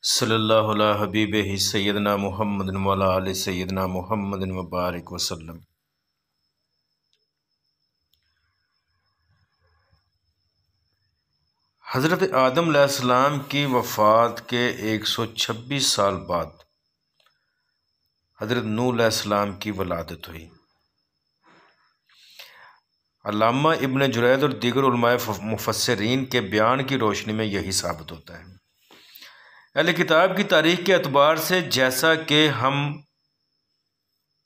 صلی اللہ علیہ حبیب سیدنا محمد وعلی آل سیدنا محمد وبارک وسلم۔ حضرت آدم علیہ السلام کی وفات کے 126 سال بعد حضرت نوح علیہ السلام کی ولادت ہوئی۔ علامہ ابن جرید اور دیگر علماء مفسرین کے بیان کی روشنی میں یہی ثابت ہوتا ہے۔ اہل کتاب کی تاریخ کے اعتبار سے جیسا کہ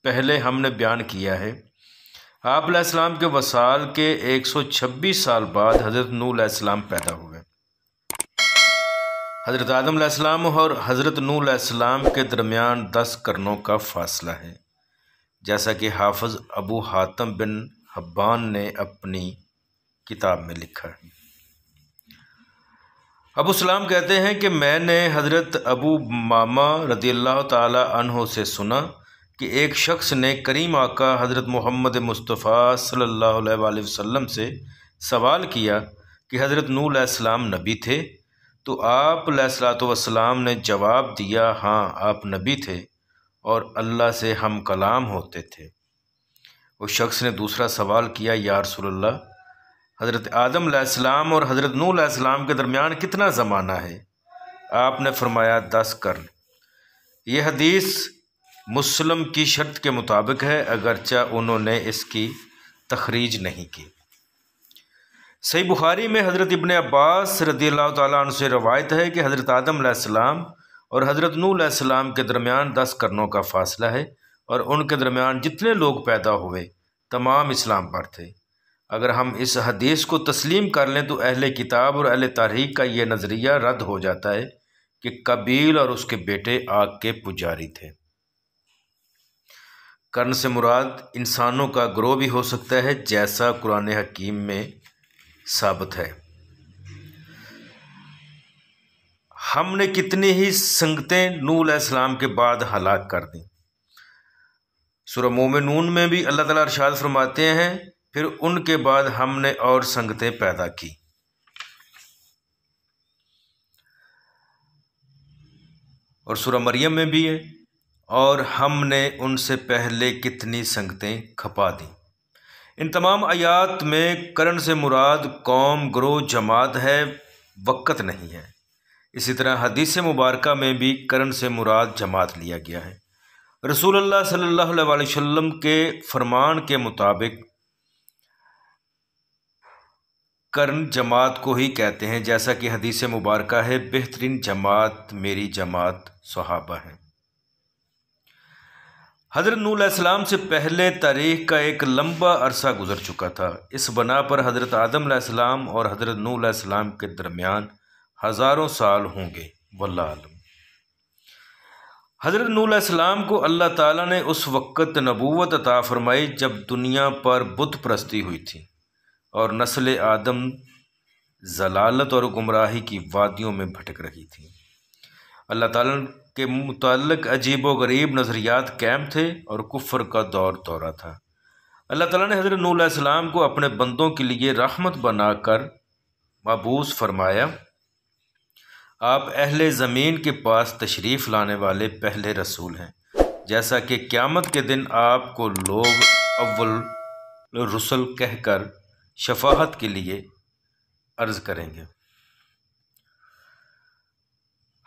پہلے ہم نے بیان کیا ہے، آپ علیہ السلام کے وصال کے 126 سال بعد حضرت نوح علیہ السلام پیدا ہوئے۔ حضرت آدم علیہ السلام اور حضرت نوح علیہ السلام کے درمیان 10 قرنوں کا فاصلہ ہے، جیسا کہ حافظ ابو حاتم بن حبان نے اپنی کتاب میں لکھا ہے۔ ابو سلام کہتے ہیں کہ میں نے حضرت ابو ماما رضی اللہ تعالی عنہ سے سنا کہ ایک شخص نے کریم آقا حضرت محمد مصطفیٰ صلی اللہ علیہ وآلہ وسلم سے سوال کیا کہ حضرت نوح علیہ السلام نبی تھے؟ تو آپ علیہ الصلوۃ والسلام نے جواب دیا، ہاں آپ نبی تھے اور اللہ سے ہم کلام ہوتے تھے۔ اس شخص نے دوسرا سوال کیا، یا رسول اللہ، حضرت آدم علیہ السلام اور حضرت نوح علیہ السلام کے درمیان کتنا زمانہ ہے؟ آپ نے فرمایا 10 قرن۔ یہ حدیث مسلم کی شرط کے مطابق ہے، اگرچہ انہوں نے اس کی تخریج نہیں کی۔ صحیح بخاری میں حضرت ابن عباس رضی اللہ تعالیٰ عنہ سے روایت ہے کہ حضرت آدم علیہ السلام اور حضرت نوح علیہ السلام کے درمیان 10 قرنوں کا فاصلہ ہے، اور ان کے درمیان جتنے لوگ پیدا ہوئے تمام اسلام پر تھے۔ اگر ہم اس حدیث کو تسلیم کر لیں تو اہل کتاب اور اہل تاریخ کا یہ نظریہ رد ہو جاتا ہے کہ قابیل اور اس کے بیٹے آگ کے پجاری تھے۔ قرن سے مراد انسانوں کا گروہ بھی ہو سکتا ہے، جیسا قرآن حکیم میں ثابت ہے۔ ہم نے کتنی ہی سنگتیں نوح علیہ السلام کے بعد ہلاک کر دیں۔ سورہ مومنون میں بھی اللہ تعالیٰ ارشاد فرماتے ہیں، پھر ان کے بعد ہم نے اور سنگتیں پیدا کی۔ اور سورہ مریم میں بھی ہے، اور ہم نے ان سے پہلے کتنی سنگتیں کھپا دیں۔ ان تمام آیات میں قرن سے مراد قوم، گروہ، جماعت ہے، وقت نہیں ہے۔ اسی طرح حدیث مبارکہ میں بھی قرن سے مراد جماعت لیا گیا ہے۔ رسول اللہ صلی اللہ علیہ وآلہ وسلم کے فرمان کے مطابق قرن جماعت کو ہی کہتے ہیں، جیسا کہ حدیث مبارکہ ہے، بہترین جماعت میری جماعت صحابہ ہیں۔ حضرت نوح علیہ السلام سے پہلے تاریخ کا ایک لمبا عرصہ گزر چکا تھا۔ اس بنا پر حضرت آدم علیہ السلام اور حضرت نوح علیہ السلام کے درمیان ہزاروں سال ہوں گے، واللہ عالم۔ حضرت نوح علیہ السلام کو اللہ تعالیٰ نے اس وقت نبوت عطا فرمائی جب دنیا پر بت پرستی ہوئی تھی اور نسل آدم ضلالت اور گمراہی کی وادیوں میں بھٹک رہی تھی۔ اللہ تعالیٰ کے متعلق عجیب و غریب نظریات قائم تھے اور کفر کا دور دورہ تھا۔ اللہ تعالیٰ نے حضرت نوح علیہ السلام کو اپنے بندوں کے لیے رحمت بنا کر مبعوث فرمایا۔ آپ اہل زمین کے پاس تشریف لانے والے پہلے رسول ہیں، جیسا کہ قیامت کے دن آپ کو لوگ اول رسل کہہ کر شفاعت کے لیے عرض کریں گے۔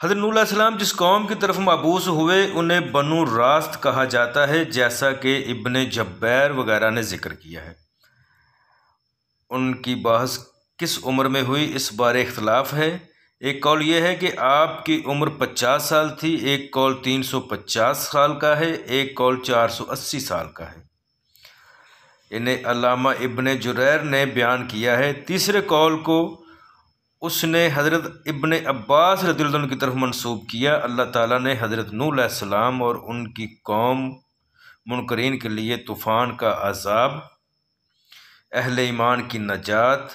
حضرت نوح علیہ السلام جس قوم کی طرف مبعوث ہوئے انہیں بنو راست کہا جاتا ہے، جیسا کہ ابن جبیر وغیرہ نے ذکر کیا ہے۔ ان کی بحث کس عمر میں ہوئی اس بارے اختلاف ہے۔ ایک قول یہ ہے کہ آپ کی عمر 50 سال تھی، ایک قول 350 سال کا ہے، ایک قول 480 سال کا ہے۔ انہیں علامہ ابن جریر نے بیان کیا ہے۔ تیسرے قول کو اس نے حضرت ابن عباس رضی اللہ عنہ کی طرف منسوب کیا۔ اللہ تعالیٰ نے حضرت نوح علیہ السلام اور ان کی قوم منکرین کے لیے طوفان کا عذاب، اہل ایمان کی نجات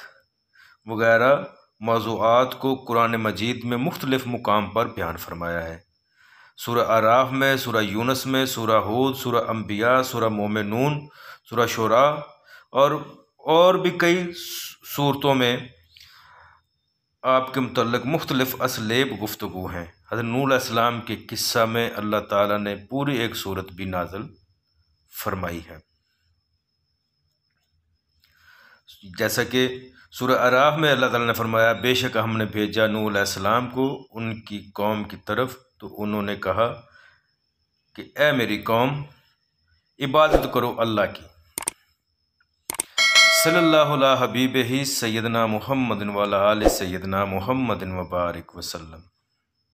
وغیرہ موضوعات کو قرآن مجید میں مختلف مقام پر بیان فرمایا ہے۔ سورہ اعراف میں، سورہ یونس میں، سورہ ہود، سورہ انبیاء، سورہ مومنون، سورہ شعراء اور بھی کئی صورتوں میں آپ کے متعلق مختلف اسلیب گفتگو ہیں۔ حضرت نوح علیہ السلام کے قصہ میں اللہ تعالیٰ نے پوری ایک صورت بھی نازل فرمائی ہے، جیسا کہ سورہ اعراف میں اللہ تعالیٰ نے فرمایا، بے شک ہم نے بھیجا نوح علیہ السلام کو ان کی قوم کی طرف، تو انہوں نے کہا کہ اے میری قوم، عبادت کرو اللہ کی۔ صلی اللہ علیہ حبیب ہی سیدنا محمد وعلی آل سیدنا محمد وبارک وسلم۔